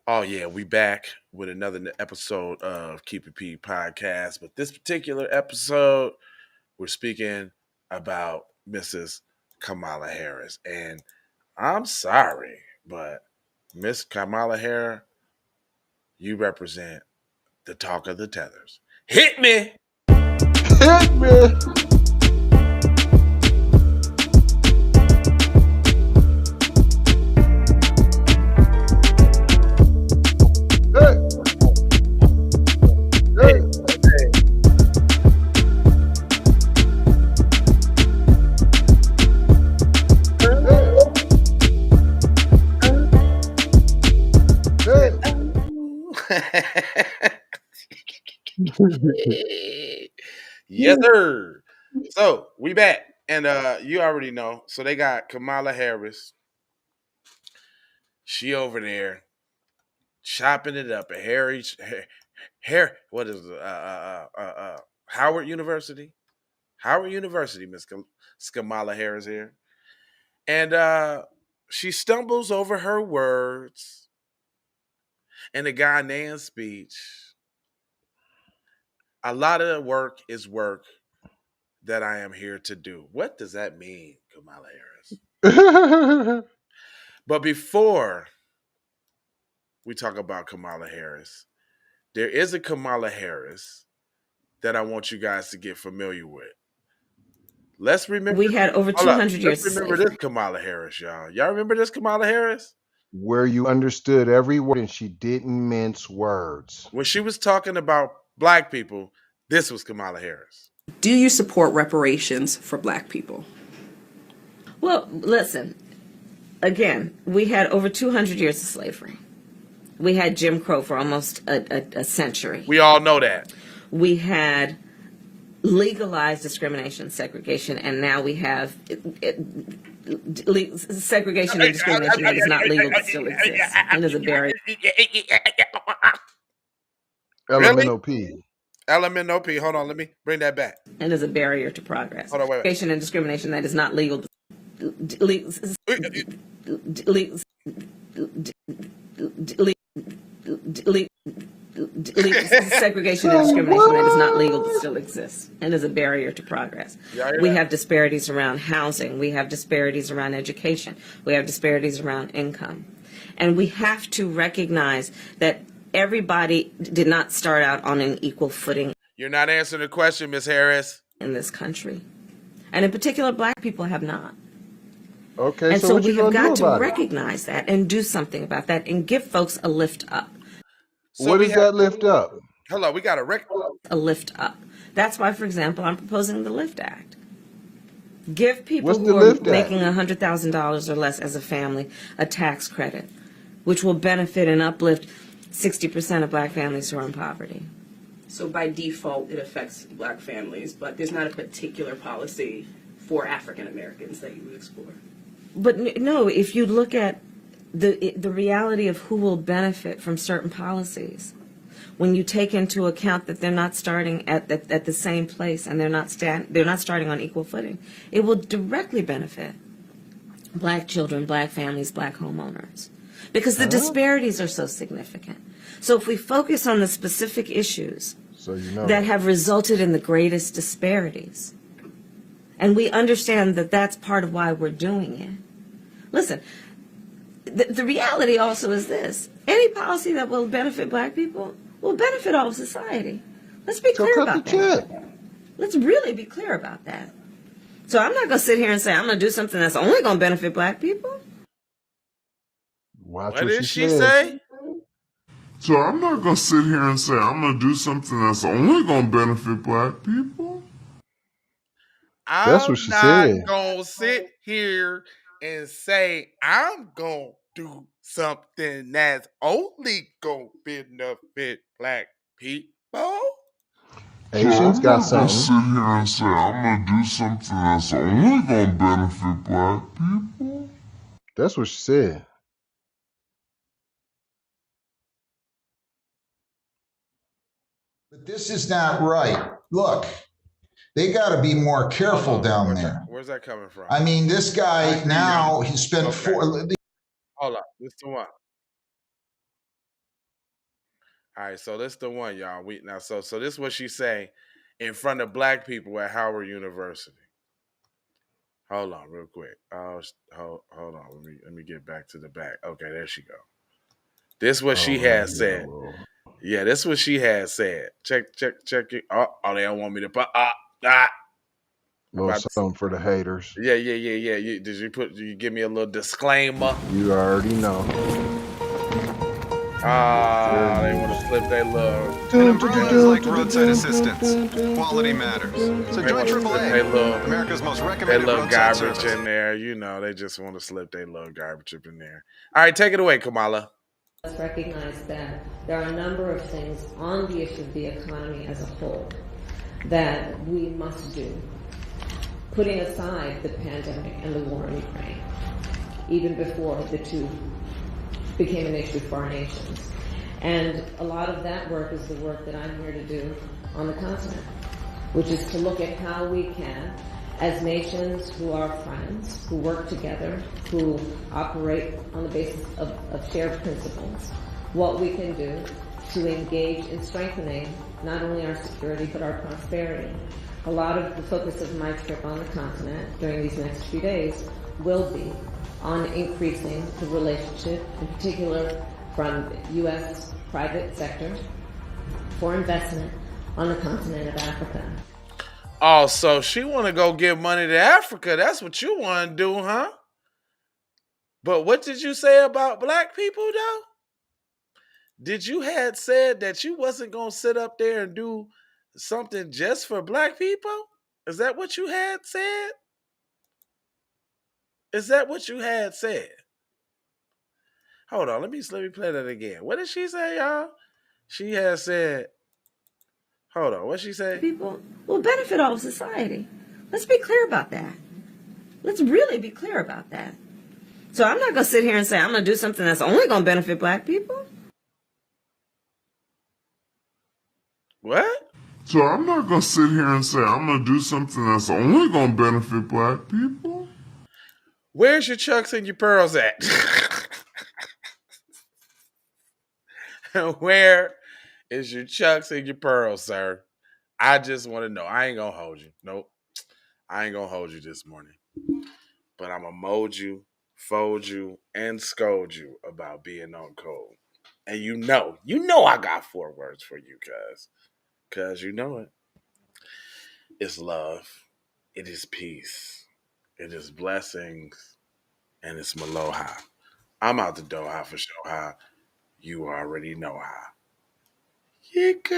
Oh yeah, we back with another episode of Keep It P podcast. But this particular episode, we're speaking about Mrs. Kamala Harris. And I'm sorry, but Miss Kamala Harris, you represent the talk of the tethers. Hit me! Hit me. Hey, Hey, hey, hey, hey. Yes, sir. So we back. And you already know. So they got Kamala Harris. She over there chopping it up at what is it? Howard University? Howard University, Miss Kamala Harris here. And she stumbles over her words in the Ghanaian speech. A lot of the work is work that I am here to do. What does that mean, Kamala Harris? But before we talk about Kamala Harris, there is a Kamala Harris that I want you guys to get familiar with. Let's remember. We had over Hold up. 200 years Let's of remember slavery. this Kamala Harris, y'all. Y'all remember this Kamala Harris? Where you understood every word and she didn't mince words. When she was talking about black people, this was Kamala Harris. Do you support reparations for black people? Well, listen, again, we had over 200 years of slavery. We had Jim Crow for almost a century. We all know that. We had legalized discrimination, segregation, and now we have segregation and discrimination that is not legal but still exists and is a barrier. LMNOP. LMNOP. Hold on, let me bring that back. And is a barrier to progress. Hold on, wait. Segregation and discrimination that is not legal. Segregation and discrimination that is not legal but still exists and is a barrier to progress. We have disparities around housing. We have disparities around education. We have disparities around income. And we have to recognize that everybody did not start out on an equal footing. You're not answering the question, Miss Harris. In this country. And in particular, black people have not. Okay, And so so what we you have gonna got do to about it? recognize that and do something about that and give folks a lift up. So What we does have, that lift up? hello, we got a A lift up. That's why, for example, I'm proposing the Lift Act. Give people What's who the are Lift Act? making $100,000 or less as a family a tax credit, which will benefit and uplift 60% of black families who are in poverty. So by default, it affects black families, but there's not a particular policy for African Americans that you would explore. But no, if you look at the reality of who will benefit from certain policies, when you take into account that they're not starting at the same place and they're not starting on equal footing, it will directly benefit black children, black families, black homeowners, because the disparities are so significant. So if we focus on the specific issues So you know. that have resulted in the greatest disparities, and we understand that that's part of why we're doing it. Listen, the reality also is this: any policy that will benefit black people will benefit all of society. Let's be So clear cut about the that. check. Let's really be clear about that. So I'm not going to sit here and say I'm going to do something that's only going to benefit black people. Watch What what did she says. say? So I'm not gonna sit here and say I'm gonna do something that's only gonna benefit black people. That's I'm what she not said. gonna sit here and say I'm gonna do something that's only gonna benefit black people. So Asians I'm got not gonna sit something. here and say I'm gonna do something that's only gonna benefit black people. That's what she said. But this is not right. Look, they got to be more careful Hold on, down where's there. that, where's that coming from? I mean, this guy now, he spent Okay. four. Hold on, this the one. All right, so this the one, y'all. So this is what she say in front of black people at Howard University. Hold on, real quick. Hold on. Let me get back to the back. Okay, there she go. This what she had said. Yeah, this what she had said. Check it. Oh, they don't want me to put. Little something for the haters. Yeah. Did you give me a little disclaimer? You already know. They want to slip their little. An umbrella is like roadside assistance. Quality matters. So join AAA, America's most They recommended little roadside garbage service. in there. You know, they just want to slip their little garbage up in there. All right, take it away, Kamala. Let's recognize that there are a number of things on the issue of the economy as a whole that we must do, putting aside the pandemic and the war in Ukraine, even before the two became an issue for our nations. And a lot of that work is the work that I'm here to do on the continent, which is to look at how we can, as nations who are friends, who work together, who operate on the basis of shared principles, what we can do to engage in strengthening not only our security but our prosperity. A lot of the focus of my trip on the continent during these next few days will be on increasing the relationship, in particular from U.S. private sector for investment on the continent of Africa. Oh, so she want to go give money to Africa. That's what you want to do, huh? But what did you say about black people, though? Did you had said that you wasn't going to sit up there and do something just for black people? Is that what you had said? Is that what you had said? Hold on, let me play that again. What did she say, y'all? She had said, hold on, what she say? People will benefit all of society. Let's be clear about that. Let's really be clear about that. So I'm not going to sit here and say I'm going to do something that's only going to benefit black people. What? So I'm not gonna sit here and say I'm gonna do something that's only gonna benefit black people. Where's your chucks and your pearls at? Where is your chucks and your pearls, sir? I just want to know. I ain't gonna hold you. Nope. I ain't gonna hold you this morning. But I'm gonna mold you, fold you, and scold you about being on code. And you know I got 4 words for you, cuz you know it. It's love. It is peace. It is blessings. And it's Maloha. I'm out the Doha for sure. You already know how. You